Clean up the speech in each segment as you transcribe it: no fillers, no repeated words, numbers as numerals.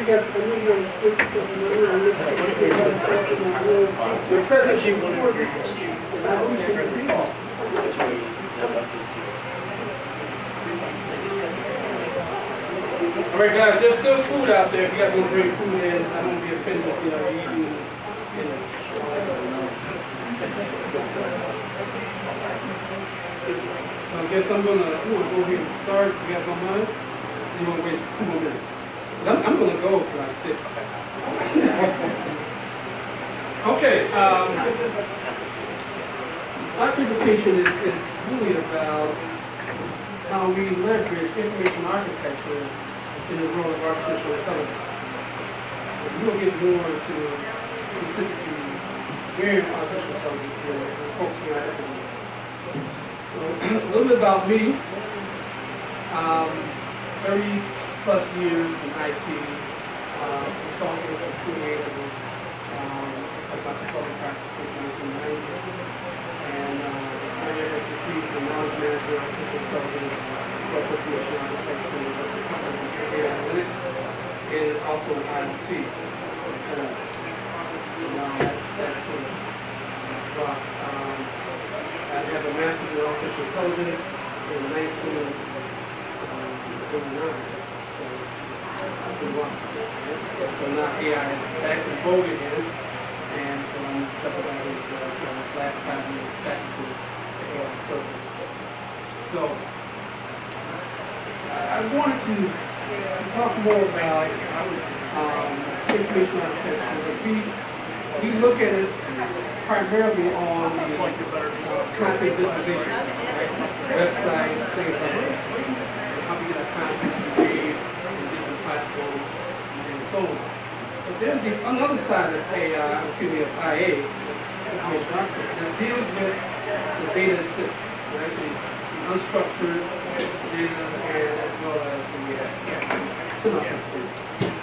you got, I know you got to switch to something. The president, she wanted to receive. All right, guys, there's still food out there. If you guys want to bring food in, I don't want to be offensive, you know, eating, you know. So I guess I'm gonna go ahead and start. You guys don't mind? You want to wait 2 more minutes? I'm gonna go till like 6. Okay. My presentation is really about how we leverage information architecture in the role of artificial intelligence. And we'll get more into specifically where artificial intelligence is and focusing on everything. So, a little bit about me. 30 plus years in IT, consulting and creative, about consulting practice since 1990. And my area of expertise is knowledge management, artificial intelligence, information architecture, data analytics, and also IoT. That's I have a master's in artificial intelligence in 1989. So that's been one. So now AI is back in vogue again, and so I'm talking about it last time we were technical AI subject. So I wanted to talk more about information architecture. We look at it primarily on the content visualization, websites, things like that. How we get our content created in different platforms and so on. But there's another side of AI, of IA, information architecture, that deals with the data itself, right? The unstructured data and as well as the semi-structured data.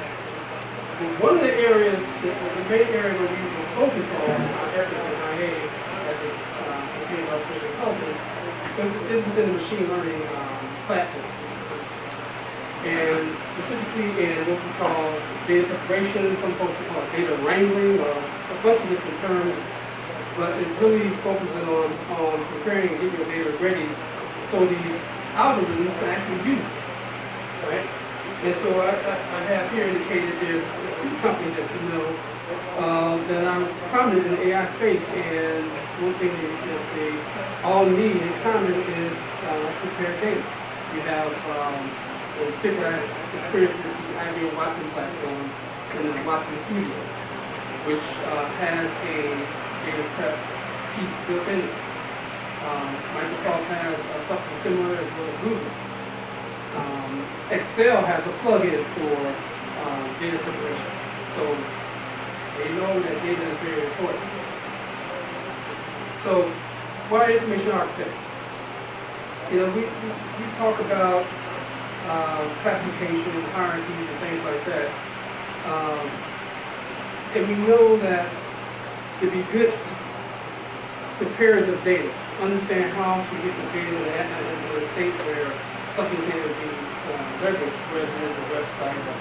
One of the areas, the main area where we will focus on our efforts in IA as it pertains to artificial intelligence is within the machine learning platform. And specifically in what we call data preparation, some folks call it data wrangling, or a bunch of different terms, but it's really focusing on preparing and getting your data ready so these algorithms can actually use it, right? And so I have here indicated there's a few companies that you know that are prominent in the AI space, and one thing that they all need in common is prepared data. You have in particular experience with the IBM Watson platform and the Watson Studio, which has a data prep piece built in it. Microsoft has something similar as well as Google. Excel has a plugin for data preparation, so they know that data is very important. So, why information architecture? You know, we talk about classification, hierarchies, and things like that, and we know that to be good preparers of data, understand how to get the data in a state where something can be leveraged, whether it's a website or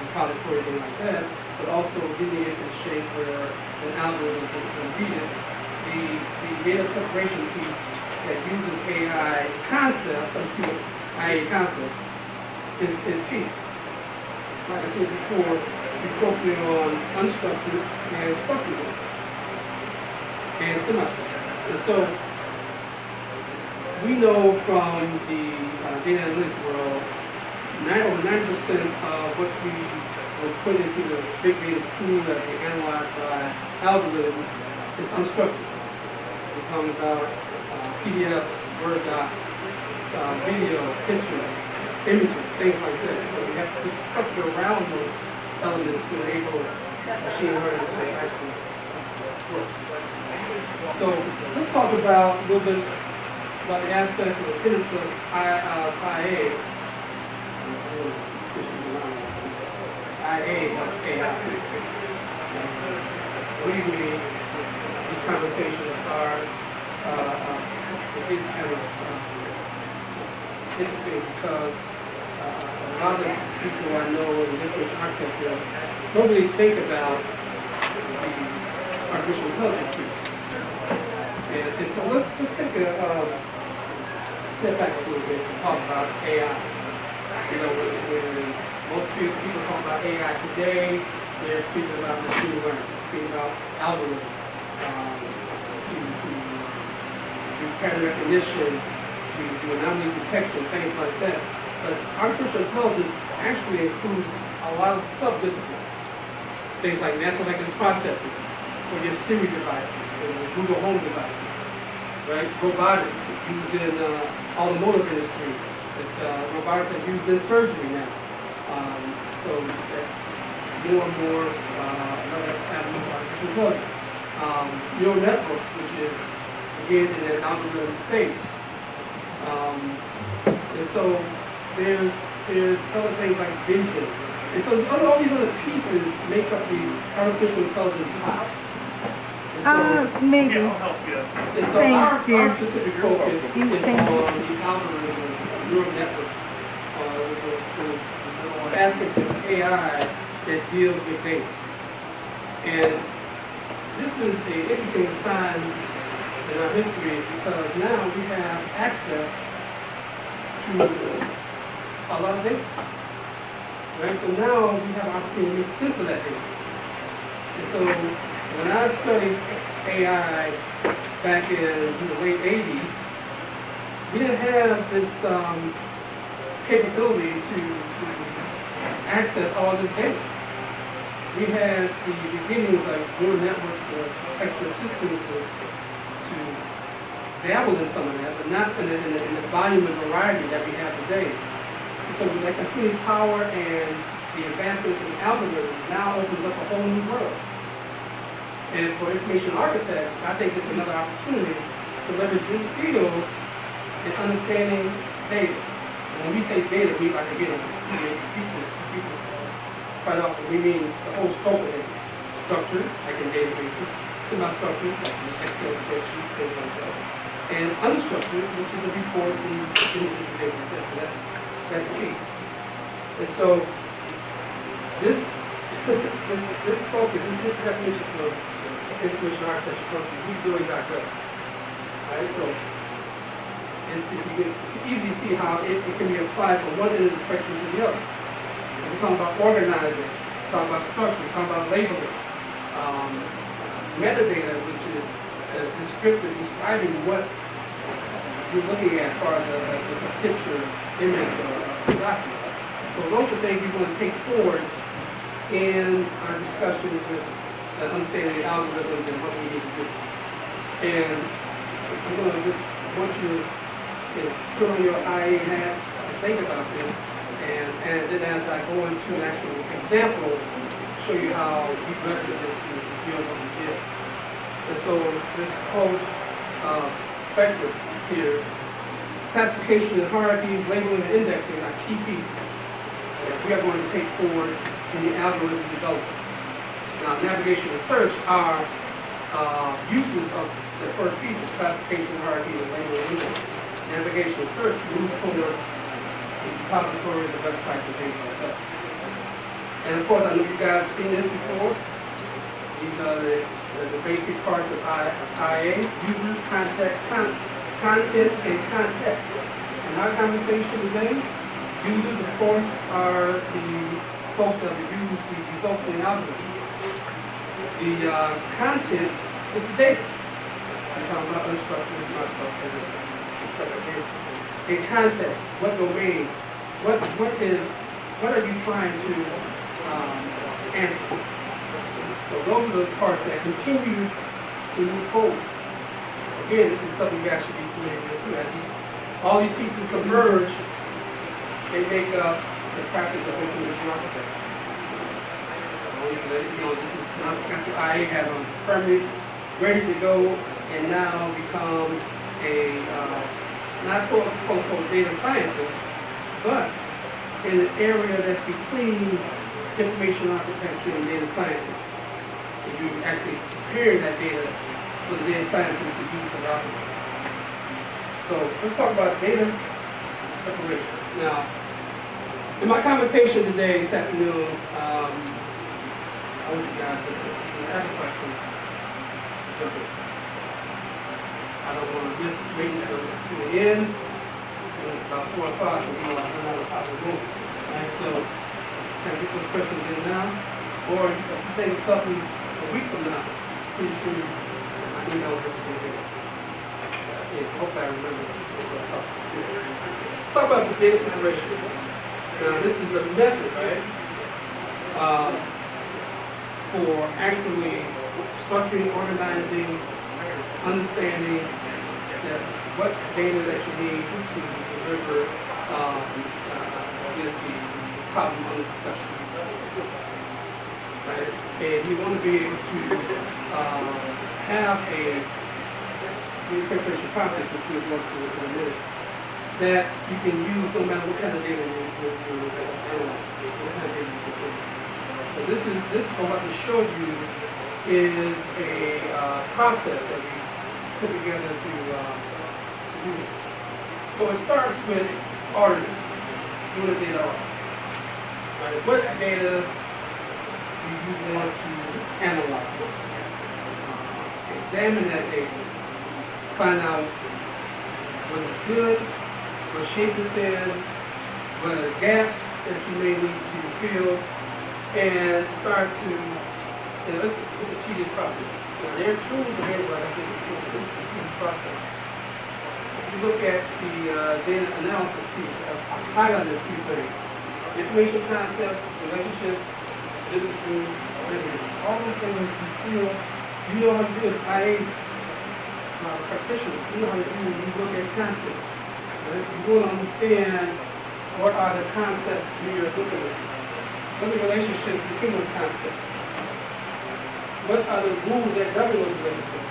repository, thing like that, but also getting it in shape where an algorithm can read it. The data preparation piece that uses AI concepts, IA concepts, is key. Like I said before, we're focusing on unstructured and structured data, and semi-structured. And so, we know from the data analytics world, over 90% of what we will put into the big data pool that we analyze by algorithms is unstructured. We're talking about PDFs, Word docs, video, pictures, images, things like that. So we have to put structure around those elements to enable machine learning to actually work. So let's talk about a little bit about the aspects of the tenets of IA. IA, that's AI. Believe me, these conversations are interesting because a lot of people I know in information architecture don't really think about the artificial intelligence piece. And so let's take a step back a little bit and talk about AI. You know, when most people talk about AI today, they're speaking about machine learning, speaking about algorithms, to do pattern recognition, to do anomaly detection, things like that. But artificial intelligence actually includes a lot of subdisciplines. Things like natural language processing for your Siri devices, and your Google Home devices, right? Robotics used in automotive industry. Robotics are used in surgery now. So that's more and more another avenue of artificial intelligence. Neural networks, which is again in an algorithm space. And so there's other things like vision. And so all these other pieces make up the artificial intelligence pie. Maybe. And so our specific focus is on the algorithm, neural networks, the aspects of AI that deals with data. And this is an interesting time in our history because now we have access to a lot of data. Right? So now we have an opportunity to make sense of that data. And so when I studied AI back in the late 80s, we didn't have this capability to access all this data. We had the beginnings of neural networks or expert systems to dabble in some of that, but not in the volume and variety that we have today. So that computing power and the advancements in algorithms now opens up a whole new world. And for information architects, I think it's another opportunity to leverage these skills in understanding data. And when we say data, we like again, computers quite often we mean the whole scope of data. Structured, like in databases, semi-structured, like in Excel spreadsheets, things like that. And unstructured, which is the reports and images and things like that. So that's key. And so this focus, this definition of information architecture comes from who'sdoing.gov. Right? So you can easily see how it can be applied from one end of the spectrum to the other. We're talking about organizing, we're talking about structure, we're talking about labeling, metadata, which is descriptive, describing what you're looking at as far as a picture, image, or document. So those are things we want to take forward in our discussion with understanding the algorithms and what we need to do. And I'm going to just want you to put on your IA hat and think about this. And then as I go into an actual example, show you how we leverage it to deal with what we did. And so this whole spectrum here, classification and hierarchies, labeling and indexing are key pieces that we are going to take forward in the algorithm development. Now, navigation and search are uses of the first pieces, classification, hierarchy, and labeling and indexing. Navigation and search moves towards repositories and websites and things like that. And of course, I know you guys have seen this before. These are the basic parts of IA, users, context, content, and context. In our conversation today, users, of course, are the folks that use the results in the algorithm. The content is the data. I'm talking about unstructured, not structured, in context, what domain, what are you trying to answer? So those are the parts that continue to move forward. Again, this is something you guys should be familiar with. All these pieces converge, they make up the practice of information architecture. This is got your IA hat on, firmly ready to go, and now become a not quote data scientist, but in an area that's between information architecture and data scientists. And you actually prepare that data for the data scientists to use for the algorithm. So let's talk about data preparation. Now, In my conversation today, this afternoon, I want you guys to ask a question. Jump in. I don't want to just wait until to the end. It's about 4 o'clock, and I run out of time to move. Right, so can I get those questions in now? Or if you think of something a week from now, pretty soon, I think I'll just be here. Hopefully I remember. Let's talk about the data preparation. Now this is the method, right? For actually structuring, organizing, understanding that what data that you need to deliver is the problem under discussion. Right? And you want to be able to have a preparation process, which we'll go through in a minute, that you can use no matter what kind of data you're analyzing, what kind of data you can. So this is what I'm about to show you is a process that we put together to do this. So it starts with auditing, doing a data audit. Right? What data do you want to analyze? Examine that data, find out what is good, what shape it's in, what are the gaps that you may need to fill, and start to, it's a tedious process. There are tools available, like I said, it's a tedious process. If you look at the data analysis piece, I've highlighted a few things. Information concepts, relationships, business rules, all those things you know how to do as IA practitioners, you know how to do when you look at concepts. Right? You want to understand what are the concepts you're looking at. What are the relationships between those concepts? What are the rules that govern those relationships?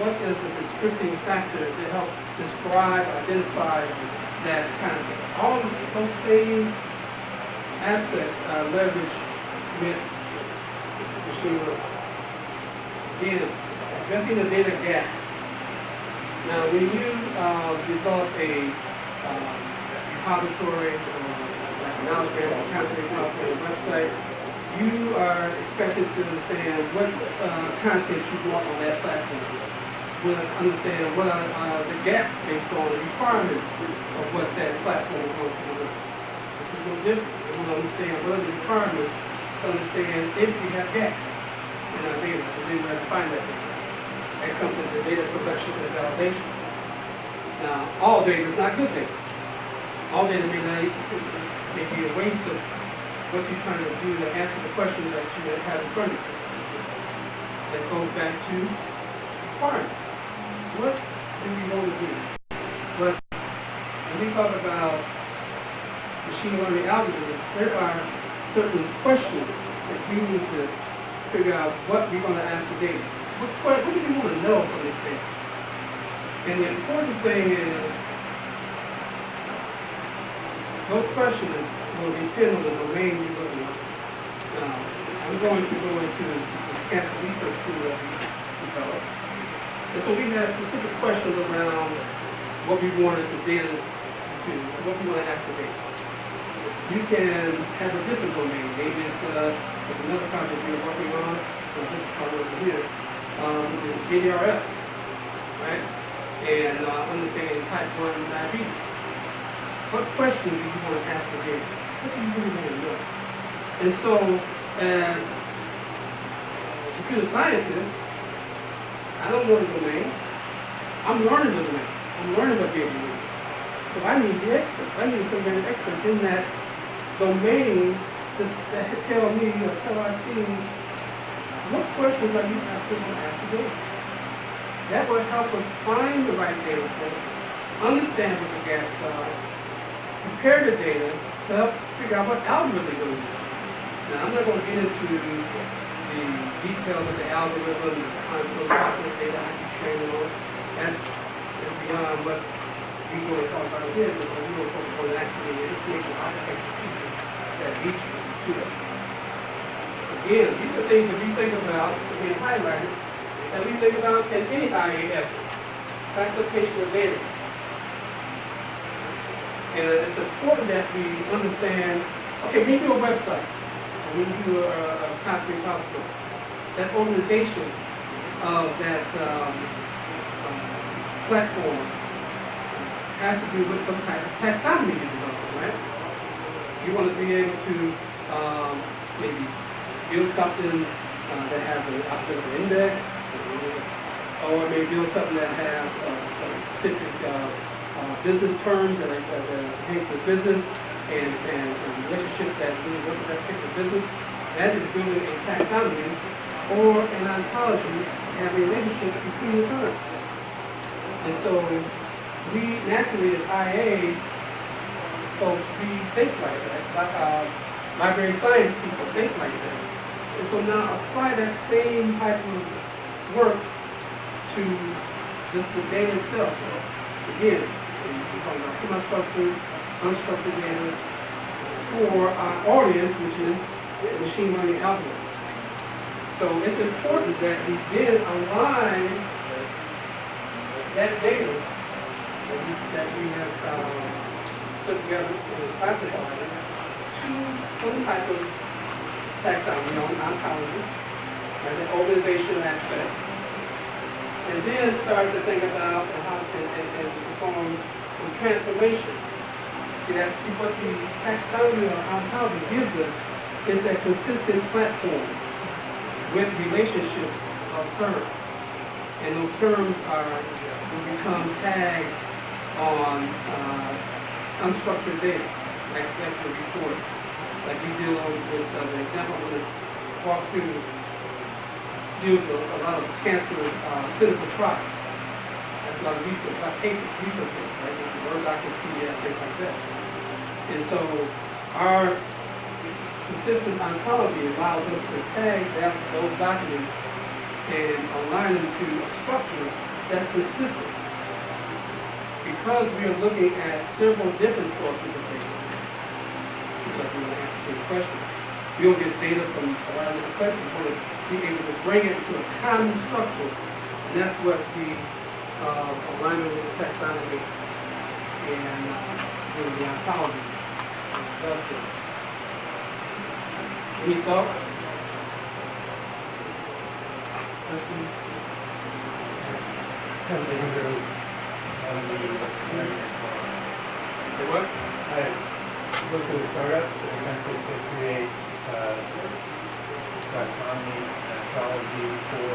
What is the descripting factor to help describe, identify that concept? All those same aspects are leveraged with machine learning. Again, addressing the data gaps. Now, when you develop a repository or like an algorithm or content repository website, you are expected to understand what content you want on that platform. You want to understand what are the gaps based on the requirements of what that platform is going to deliver. This is a little different. You want to understand what are the requirements to understand if we have gaps in our data, and then we have to find that data. That comes with the data selection and validation. Now, all data is not good data. All data may be a waste of what you're trying to do to answer the question that you have in front of you. This goes back to requirements. What do we want to do? But when we talk about machine learning algorithms, there are certain questions that we need to figure out what we're going to ask the data. What do we want to know from this data? And the important thing is those questions will depend on the domain you're looking at. Now, I'm going to go into the cancer research tool that we developed. And so we have specific questions around what we wanted the data to, what we want to ask the data. You can have a different domain. Maybe it's another project we're working on, so this is part over here, JDRF, right? And understanding type 1 diabetes. What questions do you want to ask the data? What do you really want to know? And so, as a computer scientist, I don't know the domain. I'm learning the domain. I'm learning what data is. So I need the expert. I need some kind of expert in that domain to tell me or tell our team what questions are you asking to ask the data. That will help us find the right data sets, understand what the gaps are, prepare the data to help figure out what algorithm we're going to use. Now, I'm not going to get into the details of the algorithm, the process data I can train on. That's beyond what we're going to talk about here, but we're going to focus on actually the information architecture pieces that reach to them. Again, these are things that we think about, being highlighted, that we think about in any IA effort. Classification of data. And it's important that we understand, okay, when you do a website, or when you do a content hospital, that organization of that platform has to do with some type of taxonomy you're developing, right? You want to be able to maybe build something that has an hospital index, or maybe build something that has specific business terms that pertain to business and relationships that really work with that particular business. That is building a taxonomy or an ontology having relationships between the terms. And so we naturally as IA folks, we think like that. Library science people think like that. And so now apply that same type of work to just the data itself. Again, we're talking about semi-structured, unstructured data for our audience, which is machine learning algorithms. So it's important that we then align that data that we have put together and classified to some type of taxonomy on ontology, and the organizational aspect. And then start to think about how and perform some transformation. See, what the taxonomy or ontology gives us is that consistent platform with relationships of terms. And those terms will become tags on unstructured data, like the reports. Like we deal with the example I'm going to walk through deals with a lot of cancer clinical trials. That's a lot of research, a lot of patient research, right? Word documents, PDF, things like that. And so our consistent ontology allows us to tag those documents and align them to a structure that's consistent. Because we are looking at several different sources of data, because we want to answer certain questions, we'll get data from a lot of different questions. We want to be able to bring it to a common structure, and that's what the alignment with the taxonomy and the ontology does for us. Any thoughts? Questions? What? I looked at a startup that attempted to create taxonomy and ontology for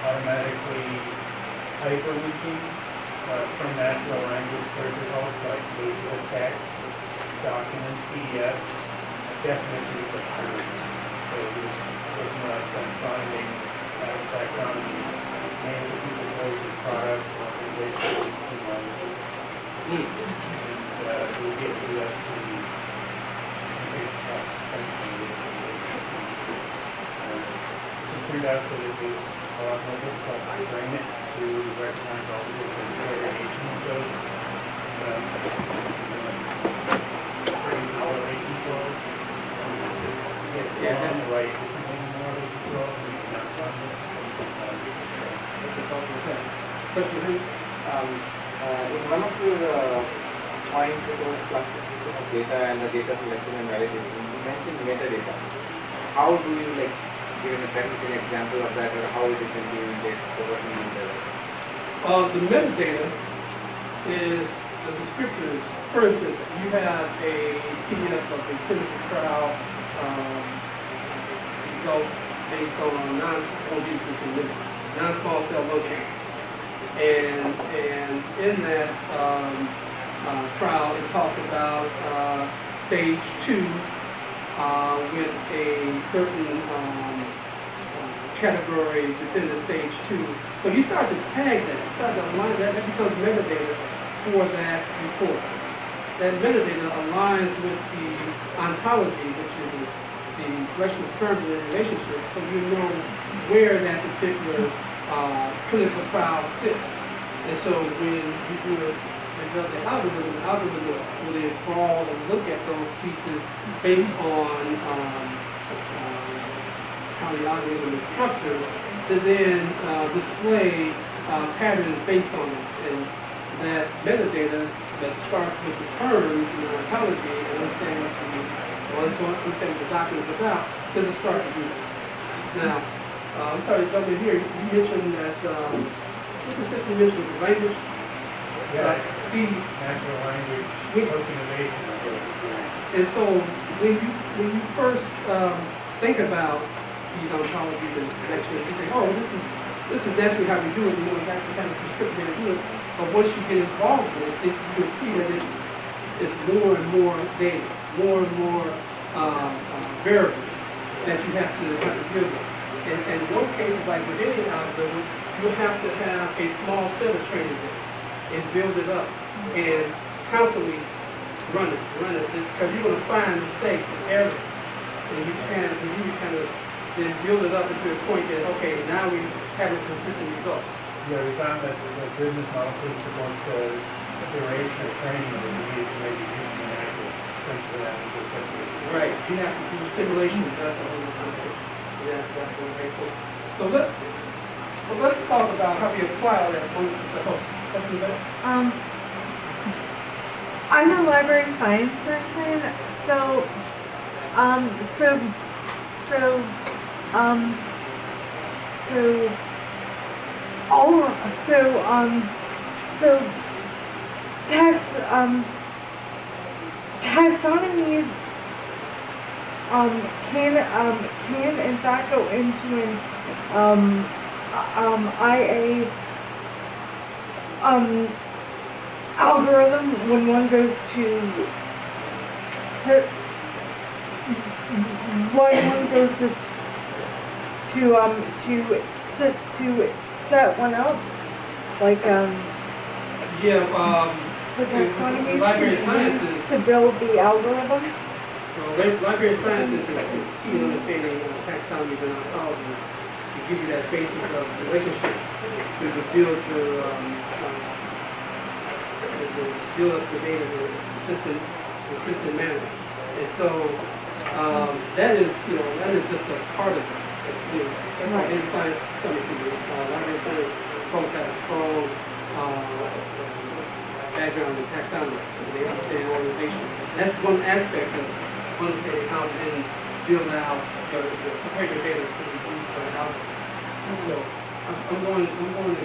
automatically hyperlinking from natural language search results like pages of text, documents, PDFs, definitions of terms. So it was looking like finding taxonomy, names of people, places, products, organizations, and languages. And we'll get to that pretty essentially. Just turned out that it was a lot more difficult to frame it to recognize all the different variations of phrases or people. Get the right more of people and not find it. In one of your points about classification of data and the data selection and validation, you mentioned metadata. How do you give a practical example of that, or how it is implemented? So what do you mean by that? The metadata is the descriptors. First is you have a PDF of the clinical trial results based on non-small cell lung cancer. And in that trial, it talks about stage 2 with a certain category within the stage 2. So you start to tag that, you start to align that, that becomes metadata for that report. That metadata aligns with the ontology, which is the collection of terms and relationships, so you know where that particular clinical trial sits. And so when you do the algorithm will really crawl and look at those pieces based on how the algorithm is structured, to then display patterns based on it. that metadata that starts with the terms in ontology and understanding understanding what the document is about, doesn't start to do that. Now, I'm sorry to jump in here. You mentioned that, what's the system you mentioned, the language? Yeah, See, natural language We- tokenization is what we're doing. and so when you first think about these ontologies and connections, you think, oh, this is naturally how we do it. We know exactly kind of prescriptive way to do it. But once you get involved with it, you see that it's more and more data, more and more variables that you have to deal with. And in those cases, like with any algorithm, you'll have to have a small set of training data and build it up and constantly run it, because you're going to find mistakes and errors, and you kind of then build it up into a point that, okay, now we have a consistent result. Yeah, we found that the business model could support the duration of training that we need to maybe use an actual essentially that was quickly. Right, you have to do simulations, that's the whole concept. Yeah, that's very cool. So let's talk about how we apply all that. I'm a library science person, so taxonomies can in fact go into an IA algorithm when one goes to set set one up, like the taxonomies library can be sciences. used to build the algorithm. Library sciences is key in understanding taxonomies and ontologies to give you that basis of relationships to build your build up the data in a consistent manner. And so that is just a part of it. That's why in science coming to you. Library science folks have a strong background in taxonomy. They understand organization. That's one aspect of understanding how to then build out prepare your data to be used for an algorithm. So I'm going to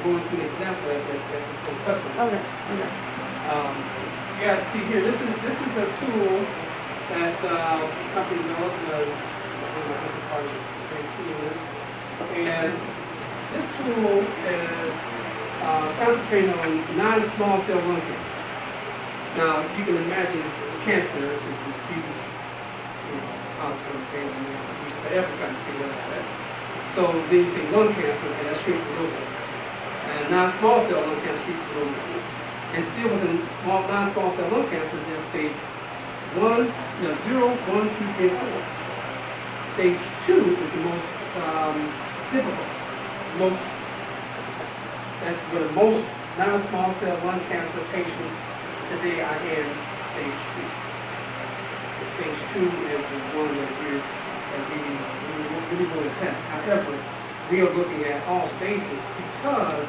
go into an example that is going to touch on. Okay. You guys see here, this is a tool that company developed. Part of the and this tool is concentrating on non-small cell lung cancer. Now you can imagine cancer is this huge, outcome thing, forever trying to figure out that. So then you say lung cancer, and that shrinks a little bit. And non-small cell lung cancer shrinks a little bit. And still within non-small cell lung cancer, there's stage 0, 1, 2, 3, and 4. Stage 2 is the most difficult. That's where most non-small cell lung cancer patients today are in stage 2. And stage 2 is the one that we really going to test. However, we are looking at all stages because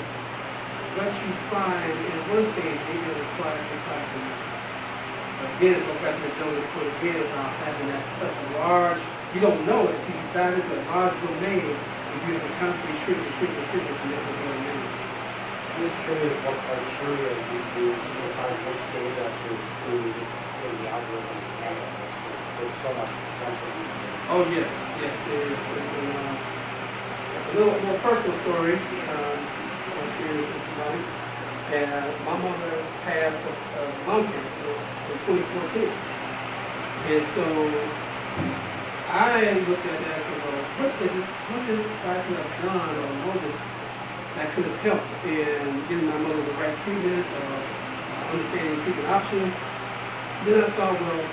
what you find in one stage, maybe it's quite again, go back to the gentleman's point again about having that such a large, you don't know it, you dive into a large domain, and you have to constantly shrink and never go in. I'm just curious what criteria you use to decide which data to include in the algorithm canvas. There's so much potential research. Oh yes, there is. A little more personal story. My mother passed of lung cancer in 2014. And so I looked at that and said, well, what is I could have done or noticed that could have helped in getting my mother the right treatment or understanding treatment options? Then I thought, well,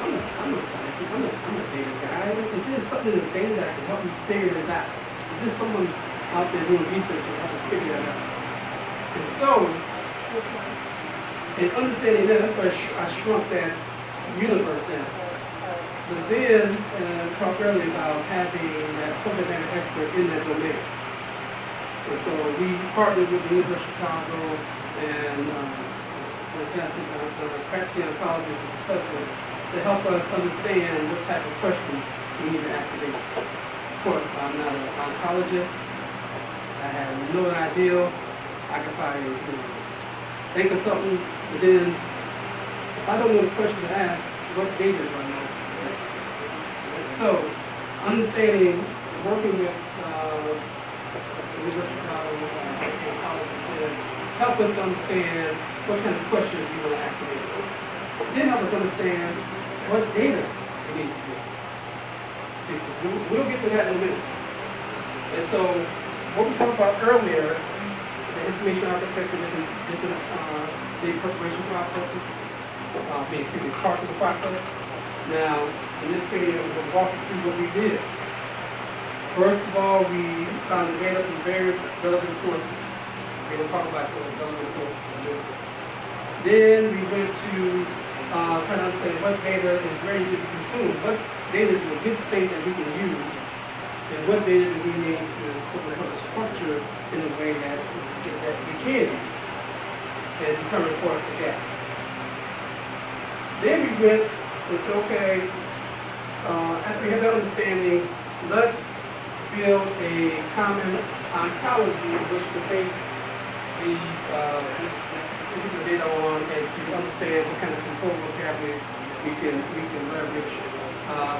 I'm a scientist, I'm a data guy. Is there something in the data that can help me figure this out? Is there someone out there doing research that help us figure that out? And so, in understanding that, that's why I shrunk that universe down. But then, talked earlier about having that subject matter expert in that domain. And so we partnered with the University of Chicago and fantastic practicing oncologist and professor to help us understand what type of questions we need to ask today. Of course, I'm not an oncologist. I have no idea. I can probably think of something, but then if I don't know the question to ask, what data do I know? So, understanding, working with University of Chicago oncologists, help us to understand what kind of questions we want to ask today. Then help us understand what data we need to get. We'll get to that in a minute. And so, what we talked about earlier, the information architecture, different data preparation processes, parts of the process. Now, in this video, we're going to walk you through what we did. First of all, we found the data from various relevant sources. We're going to talk about those relevant sources in a minute. Then we went to try to understand what data is ready to be consumed, what data is in a good state that we can use, and what data do we need to put the structure in a way that we can use, and determine, of course, the gaps. Then we went and said, okay, after we have that understanding, let's build a common ontology in which to base these particular data on, and to understand what kind of control vocabulary we can leverage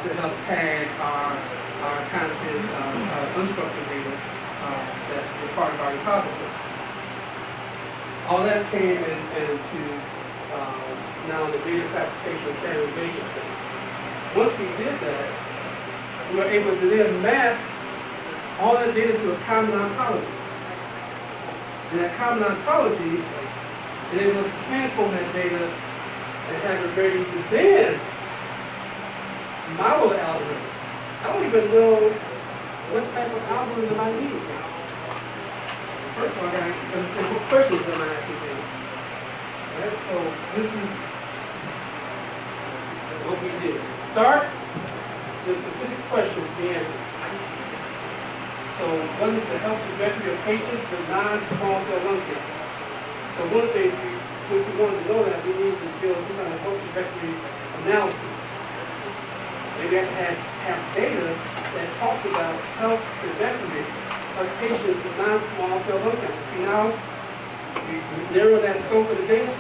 to help tag our content, unstructured data that's part of our repository. All that came into now the data classification and standardization stage. Once we did that, we were able to then map all that data to a common ontology. And that common ontology enables us to transform that data and have it ready to then model the algorithm. I don't even know what type of algorithm I need. First of all, I got to understand what questions am I asking them. Right? So this is what we did. Start with specific questions to be answered. So what is the health trajectory of patients with non-small cell lung cancer? So one of the things, since we wanted to know that, we need to build some kind of health trajectory analysis. And we have to have data that talks about health trajectory of patients with non-small cell lung cancer. See now, we narrow that scope of the data.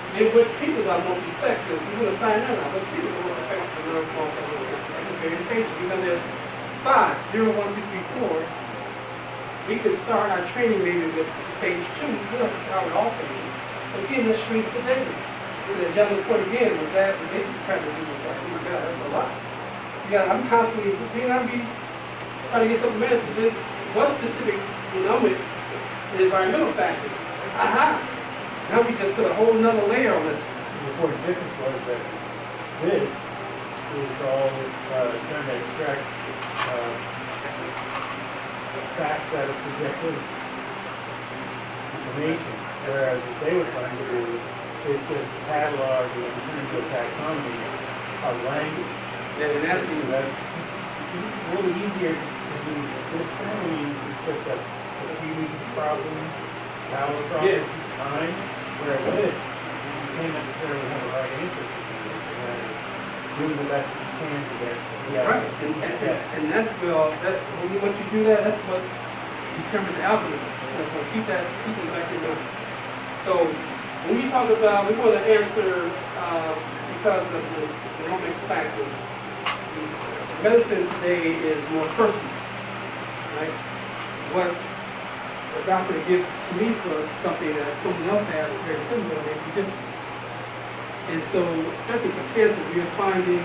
And what treatments are most effective? We're going to find out what treatments are most effective for non-small cell lung cancer in various stages. Because there's 5, 0, 1, 2, 3, 4. We could start our training maybe with stage 2. We don't have to start with all stages. But again, that shrinks the data. To the gentleman's point again, with that, we're basically trying to do this. Oh my God, that's a lot. I'm constantly, I'm trying to get something managed. But then, one specific genomic and environmental factors. Aha! Now we just put a whole nother layer on this. The important difference was that this is all trying to extract facts out of subjective information, whereas what they were trying to do is just catalog and turn into a taxonomy of language. Yeah, and that's a little easier to do this thing. I mean, it's just a few problem, power problem, time. Whereas this, you can't necessarily have a right answer to it. Doing the best you can to get. Right, and that's when you do that, that's what determines the algorithm. So keep that back in mind. So when we talk about, we want to answer because of the genomic factors. Medicine today is more personal, right? What a doctor gives to me for something that someone else has very similar may be different. And so, especially for cancer, we're finding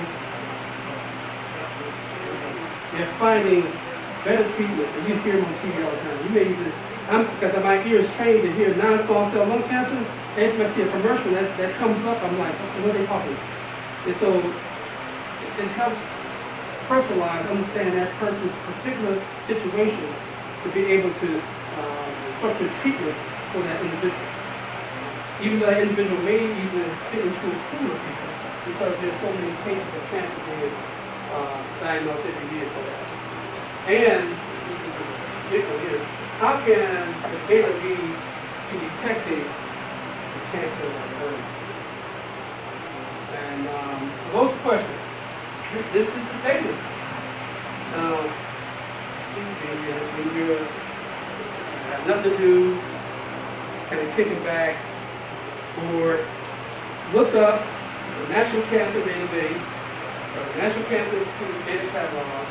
better treatments, and you hear them on TV all the time. You may even, because my ear is trained to hear non-small cell lung cancer, and if I see a commercial that comes up, I'm like, what are they talking about? And so, it helps personalize, understand that person's particular situation to be able to structure treatment for that individual. Even though that individual may even fit into a pool of people because there's so many cases of cancer being diagnosed every year for that. And, this is the big one here, how can the data be to detecting the cancer early. And those questions, this is the data. When you have nothing to do, kind of kick it back, or look up the National Cancer Database, or the National Cancer Institute Data Catalog,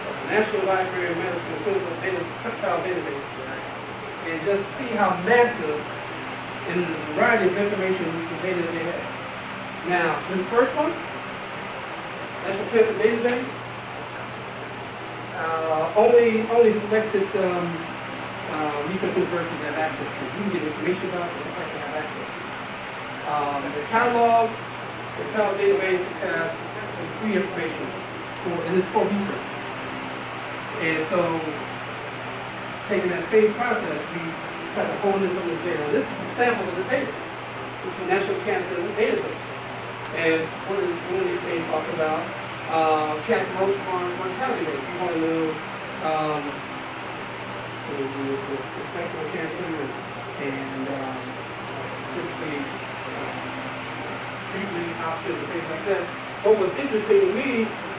or the National Library of Medicine Clinical Data Trial Database, and just see how massive and the variety of information and data that they have. Now, this first one, National Cancer Database, only selected research universities have access to. You can get information about it, but you have access to. The catalog database has some free information and it's for research. And so, taking that same process, we try to hone in some of the data. This is a sample of the data. This is the National Cancer Database. And one of these things talk about cancer mortality rates. You want to know the effect on cancer and typically treatment options and things like that. What was interesting to me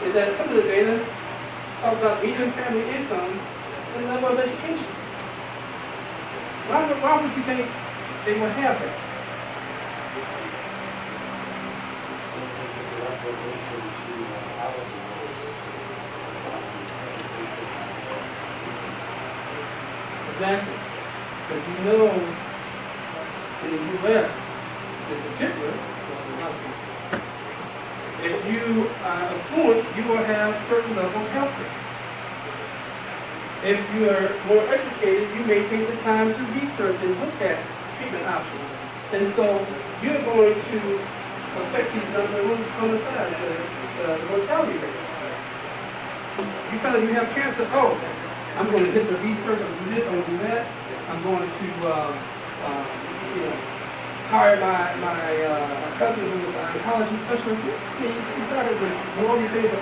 is that some of the data talk about median family income and level of education. Why would you think they would have that? Exactly. But you know, in the U.S., in particular, if you are affluent, you will have certain level of health care. If you are more educated, you may take the time to research and look at treatment options. And so you're going to affect these numbers on the side, the mortality rate. You feel like you have cancer, oh, I'm going to hit the research, I'm going to do this, I'm going to do that. I'm going to hire my cousin who was an oncology specialist. He started with all these things that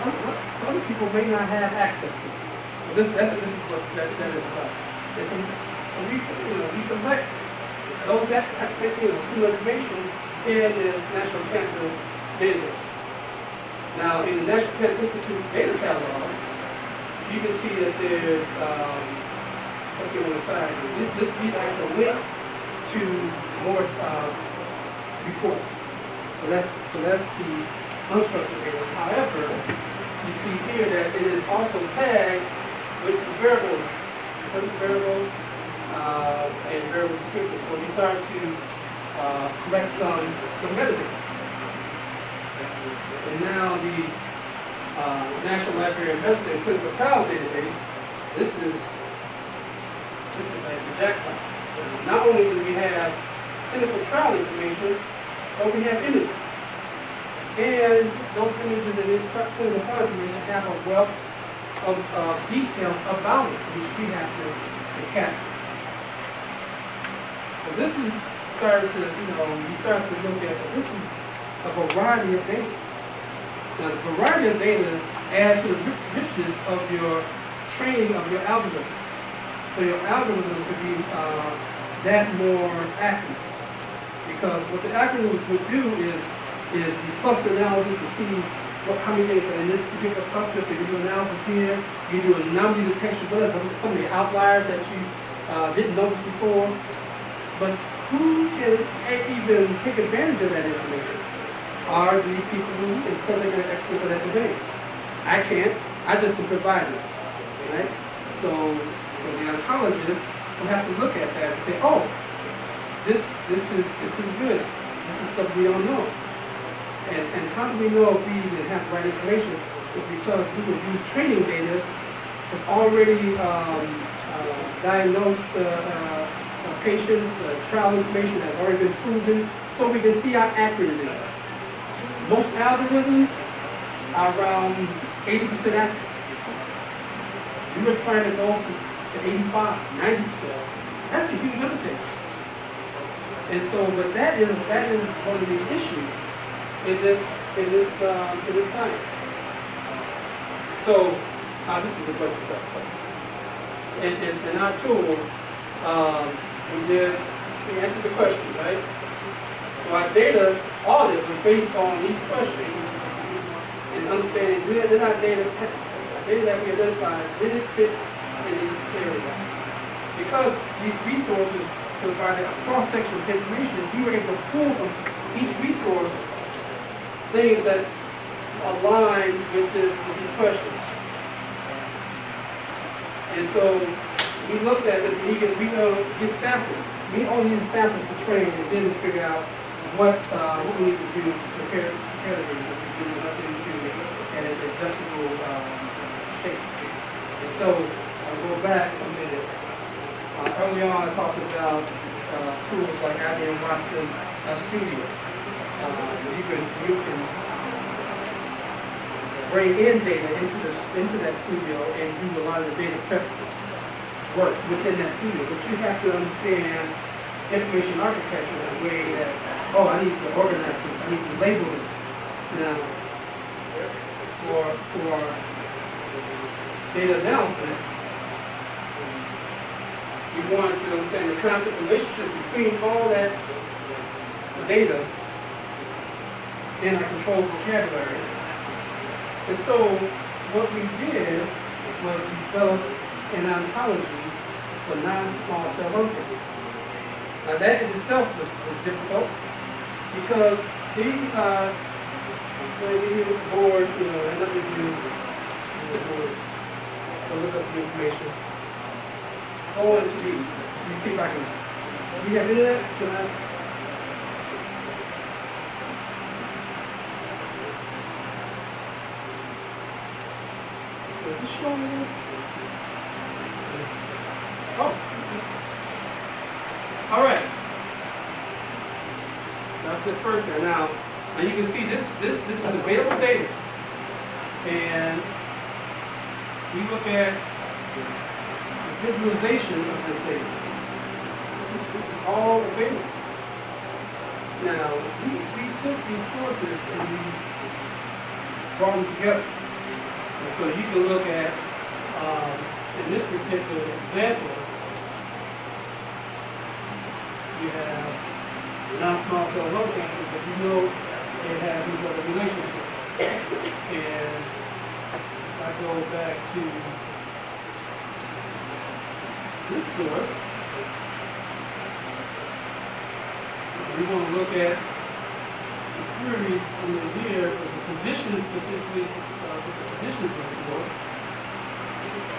other people may not have access to. So this is what that is about. And so we collect that similar information in the National Cancer Database. Now, in the National Cancer Institute Data Catalog, you can see that there's something on the side. These actual links to more reports. So that's the unstructured data. However, you see here that it is also tagged with some variables, certain variables and variable descriptors. So we start to collect some metadata. And now the National Library of Medicine Clinical Trial Database, this is like the jackpot. Not only do we have clinical trial information, but we have images. And those images and clinical trial information have a wealth of details about it, which we have to capture. So this is started to, we start to look at, this is a variety of data. Now, the variety of data adds to the richness of your training of your algorithm. So your algorithm could be that more accurate. Because what the algorithm would do is the cluster analysis to see how many things are in this particular cluster. So you do analysis here, you do anomaly detection, what are some of the outliers that you didn't notice before. But who can even take advantage of that information? Are the people who are subject matter experts of that domain? I can't. I just can provide it, right? So the oncologist will have to look at that and say, oh, this is good. This is stuff we don't know. And how do we know if we even have the right information? It's because we will use training data from already diagnosed patients, trial information has already been proven, so we can see how accurate it is. Most algorithms are around 80% accurate. We were trying to go to 85, 90%. That's a huge undertaking. And so, but that is one of the issues in this science. So, this is a bunch of stuff. In our tool, we did we answered the question, right? So our data audit was based on these questions and understanding did our data that we identified, did it fit in these areas? Because these resources provided a cross-section of information, we were able to pull from each resource things that align with these questions. And so we looked at this, we get samples. We only need samples to train and then figure out what we need to do to prepare the data. We do nothing to an adjustable shape. And so I'll go back a minute. Early on I talked about tools like IBM Watson Studio. You can bring in data into that studio and do a lot of the data prep work within that studio, but you have to understand information architecture in a way that, oh, I need to organize this, I need to label this. Now, for data analysis, you want to understand the constant relationship between all that data in a controlled vocabulary. And so what we did was develop an ontology for non-small cell lung cancer. Now that in itself was difficult because these are when you use the board, and let me do the board to look up some information. Go into these. Let me see if I can. Do you have any of that? Can I? Is this showing me? Oh. All right. That's the first one. Now you can see this is available data, and we look at the visualization of this data. This is all available. Now we took these sources and we brought them together. And so you can look at in this particular example, you have non-small cell lung cancer, but you know they have these other relationships. And if I go back to this source, we want to look at the queries under here for the physicians specifically, what the physicians look for.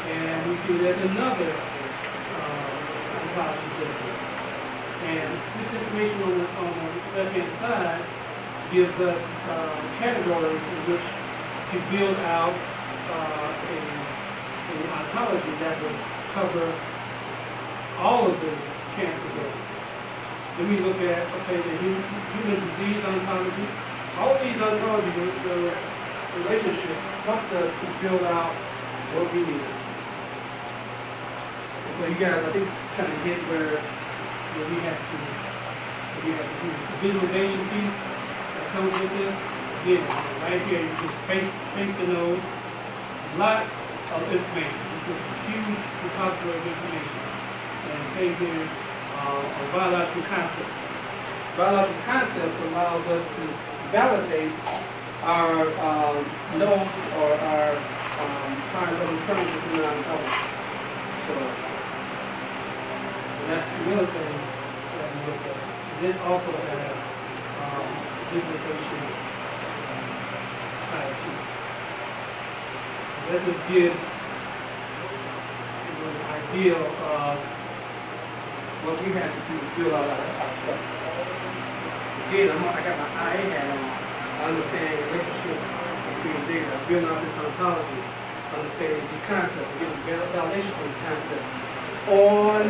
And we see there's another ontology there. And this information on the left-hand side gives us categories in which to build out an ontology that will cover all of the cancer data. Then we look at, the human disease ontology. All of these ontologies, the relationships, helped us to build out what we need. So you guys, I think, kind of get where we have to do this visualization piece that comes with this. Again, right here, you just trace the nodes. A lot of information. This is a huge repository of information. And same here on biological concepts. Biological concepts allows us to validate our nodes or our kinds of terms within our knowledge. So, that's the other thing that we look at. This also has visualization tied to it. That just gives an idea of what we have to do to build out our stuff. Again, I got my IA hat on. I understand relationships between data, building out this ontology, understanding these concepts, getting validation for these concepts on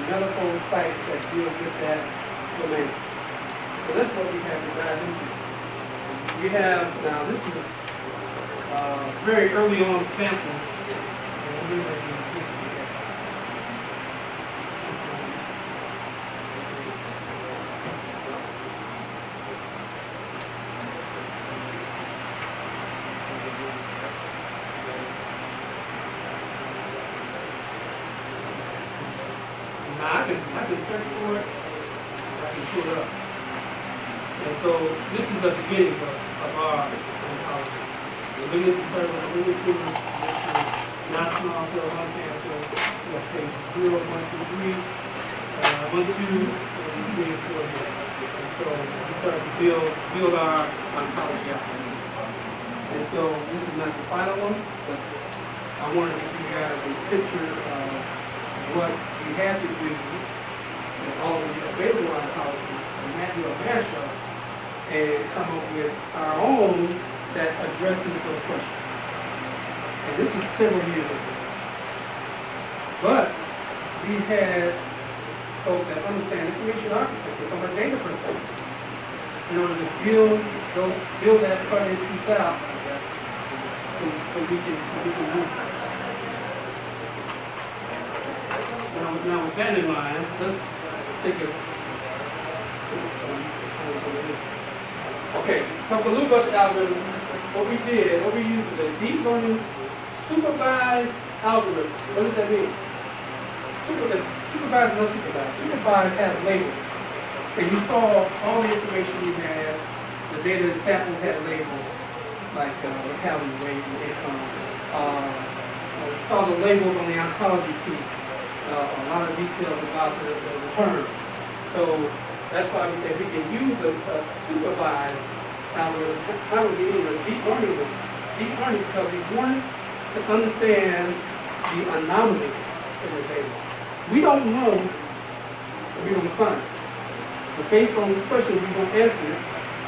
medical sites that deal with that domain. So that's what we have to dive into. We have, now this is very early on sample. Now, I can search for it, I can pull it up. And so this is the beginning of our oncology. We're looking at the service, we're looking at non-small cell lung cancer, let's say 0, 1, 2, 3, 1, 2, 3, and 4 here. And so we start to build our oncology out. And so this is not the final one, but I wanted to give you guys a picture of what we had to do with all of the available oncologists and do a mashup and come up with our own that addresses those questions. And this is several years ago. But we had folks that understand information architecture from a data perspective in order to build that front-end piece out so we can move. Now with that in mind, let's take a okay, so for loop up algorithm, what we used is a deep learning supervised algorithm. What does that mean? Supervised and unsupervised. Supervised has labels. And you saw all the information we had, the data samples had labels, like locality, weight, and income. We saw the labels on the oncology piece, a lot of details about the term. So that's why we say we can use a supervised algorithm. How would we use a deep learning one? Deep learning because we wanted to understand the anomalies in the data. We don't know what we're going to find. But based on this question we're going to answer,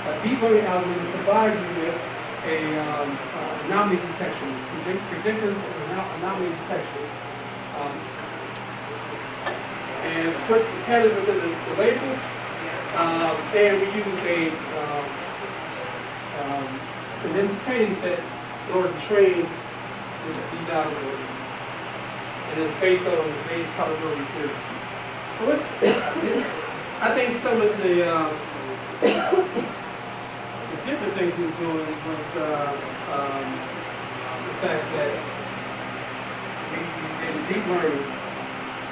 a deep learning algorithm provides you with a anomaly detection, predictive anomaly detection. And search for patterns within the labels. And we use a condensed training set in order to train these algorithms. And it's based on the Bayes probability theory. So it's I think some of the different things we were doing was the fact that we did a deep learning,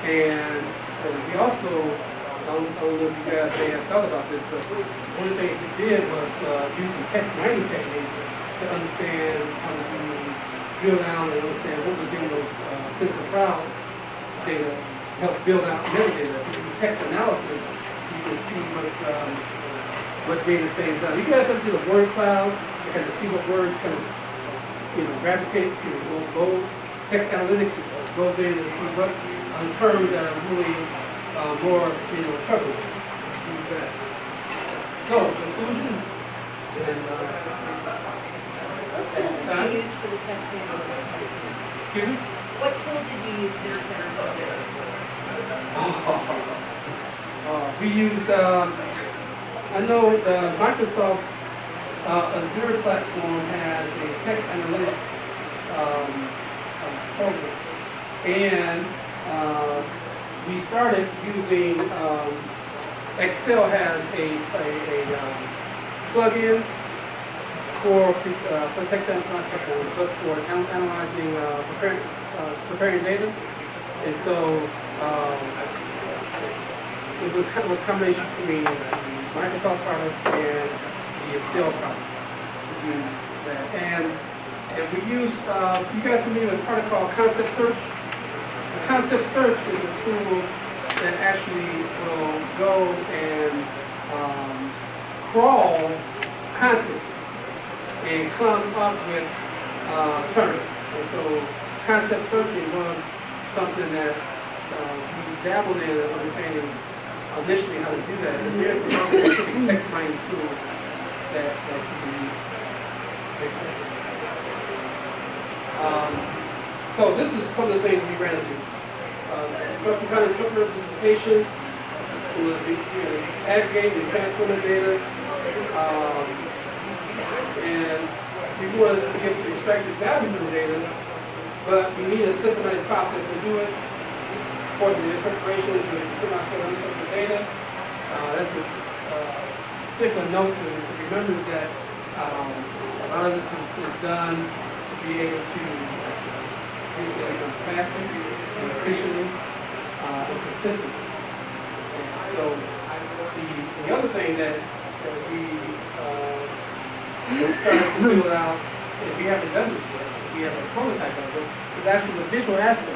and we also, I don't know if you guys may have thought about this, but one of the things we did was use some text mining techniques to understand how to drill down and understand what was in those clinical trial data, help build out metadata. If you do text analysis, you can see what data stays down. You guys have to do a word cloud, you have to see what words kind of gravitate to go. Text analytics goes in and see what terms that are really more prevalent. Use that. So conclusion and What tool did you use for the text analysis? excuse me? What tool did you use for your We used, I know the Microsoft Azure platform has a text analytics program. And we started using, Excel has a plugin for text analysis, but for analyzing, preparing data. And so, it was kind of a combination between the Microsoft product and the Excel product. We use that. And we use, you guys familiar with a product called Concept Search? The Concept Search is a tool that actually will go and crawl content and come up with terms. And so concept searching was something that we dabbled in understanding initially how to do that. And there's some specific text mining tools that you can use. So this is some of the things we ran into. Structure kind of structure representation, aggregate and transform the data, and we wanted to get the extracted value from the data, but we need a systematic process to do it. For the preparations with semi-structured the data. That's a particular note to remember that a lot of this is done to be able to do it faster and efficiently and consistently. so the other thing that we started to build out, and we haven't done this yet, we have a prototype of it, is actually the visual aspect.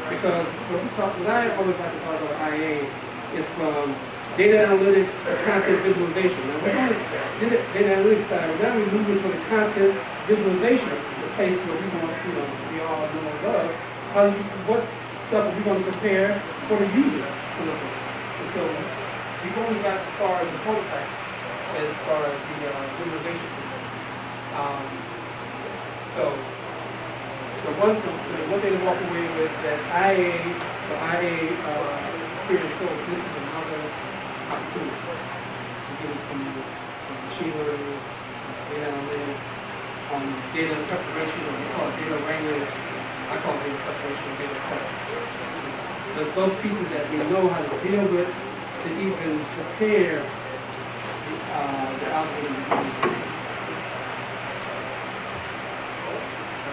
Because what I always like to talk about IA is from data analytics to content visualization. Now we're on the data analytics side, but now we're moving to the content visualization, the place where we want, we all know and love. What stuff are we going to prepare for the user to look at? And so we've only got as far as the prototype, as far as the visualization. The one thing to walk away with that IA experience shows this is another opportunity to get into machine learning, data analytics, data preparation, or we call it data wrangling. I call it data preparation, data prep. There's those pieces that we know how to deal with to even prepare the algorithm.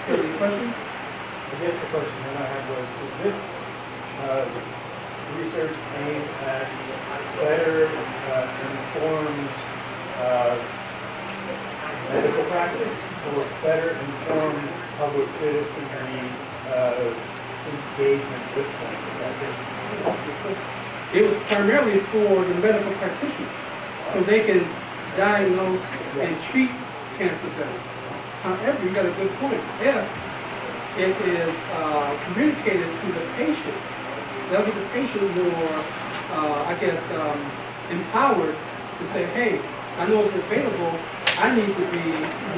So the question? I guess the question that I had was, is this research aimed at better informed medical practice or better informed public citizenry engagement with clinical practitioners? It was primarily for the medical practitioners, so they can diagnose and treat cancer better. However, you got a good point. If it is communicated to the patient, that was the patient more, empowered to say, hey, I know it's available. I need to be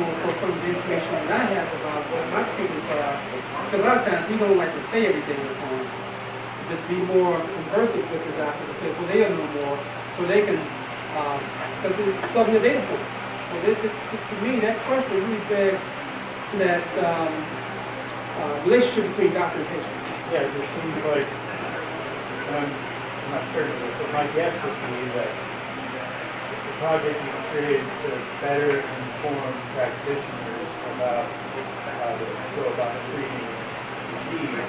more forthcoming with the information that I have about what my treatments are. Because a lot of times we don't like to say everything on the phone. To be more conversant with the doctor to say, so they know more, so they can, because it's plugging the data points. So to me, that question really begs to that relationship between doctor and patient. Yeah, it just seems like, I'm not certain of this, but my guess would be that the project you created to better inform practitioners about how to go about treating disease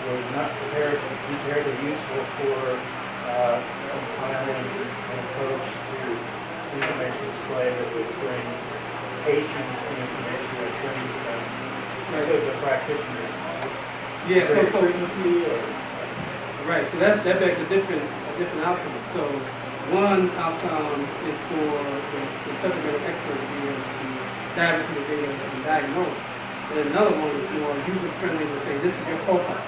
was not prepared useful for compiling an approach to information display that would bring patients the information that brings them to the practitioner. Yeah, so frequency or right. So that begs a different outcome. So one outcome is for the subject matter expert to be able to dive into the data and diagnose. And another one is more user friendly to say this is your profile,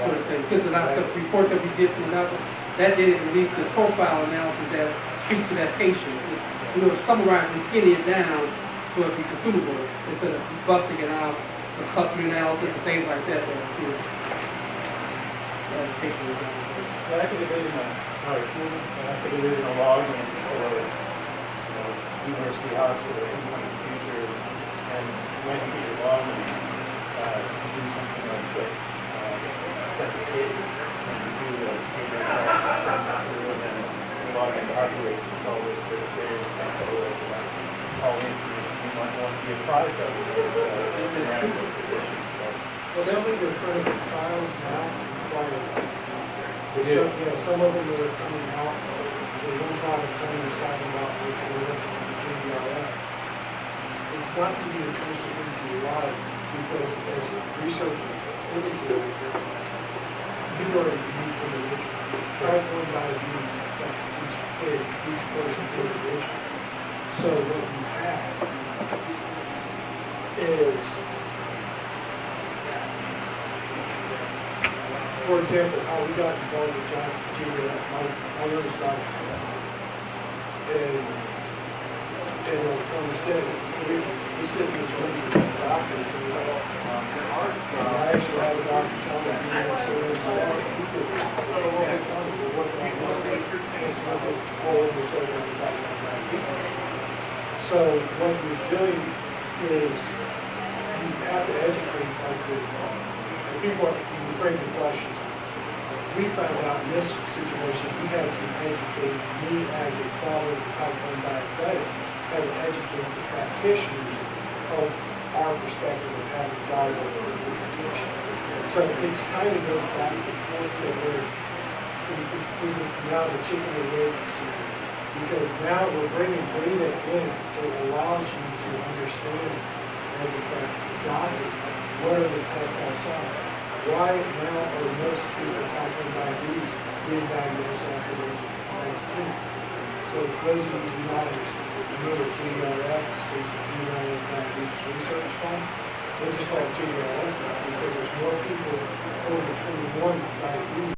sort of thing. Because a lot of stuff, reports that we get from another, that data can lead to profile analysis that speaks to that patient. Summarize and skinny it down so it be consumable instead of busting it out for cluster analysis and things like that. Patient is down. Yeah, I could envision a login for university hospital sometime in the future, and when you get your login, do something like that, set the date, and you do the data analysis, send that through, and then the login calculates all this for the data, all the information you might want to be apprised of. Well, some of the clinical trials now require that. They do. Some of them that are coming out, the one product is talking about with GDRF. It's not to be intrusive into your life because as researchers indicate, you are a unique individual. Type 1 diabetes affects each kid, each person individually. So what you have is, for example, how we got involved with John Jr., my youngest daughter, and Tony said, we sit in this room with these doctors, and I actually had a doctor tell me, so we started, we feel we're working on this, it's not this whole disorder of diabetes. So what you're doing is you have to educate the people who frame the questions. We found out in this situation, we had to educate me as a father of type 1 diabetic, had to educate the practitioners of our perspective of having a daughter with this addiction. So it kind of goes back and forth to where is it now the chicken and egg season. Because now we're bringing data in that allows you to understand as a doctor, what are the telltale signs? Why now are most people talking about these being diagnosed after the age of 19? So those of you who do not understand, remember GDRX, there's a Juvenile Diabetes Research Fund. They just call it GDRX.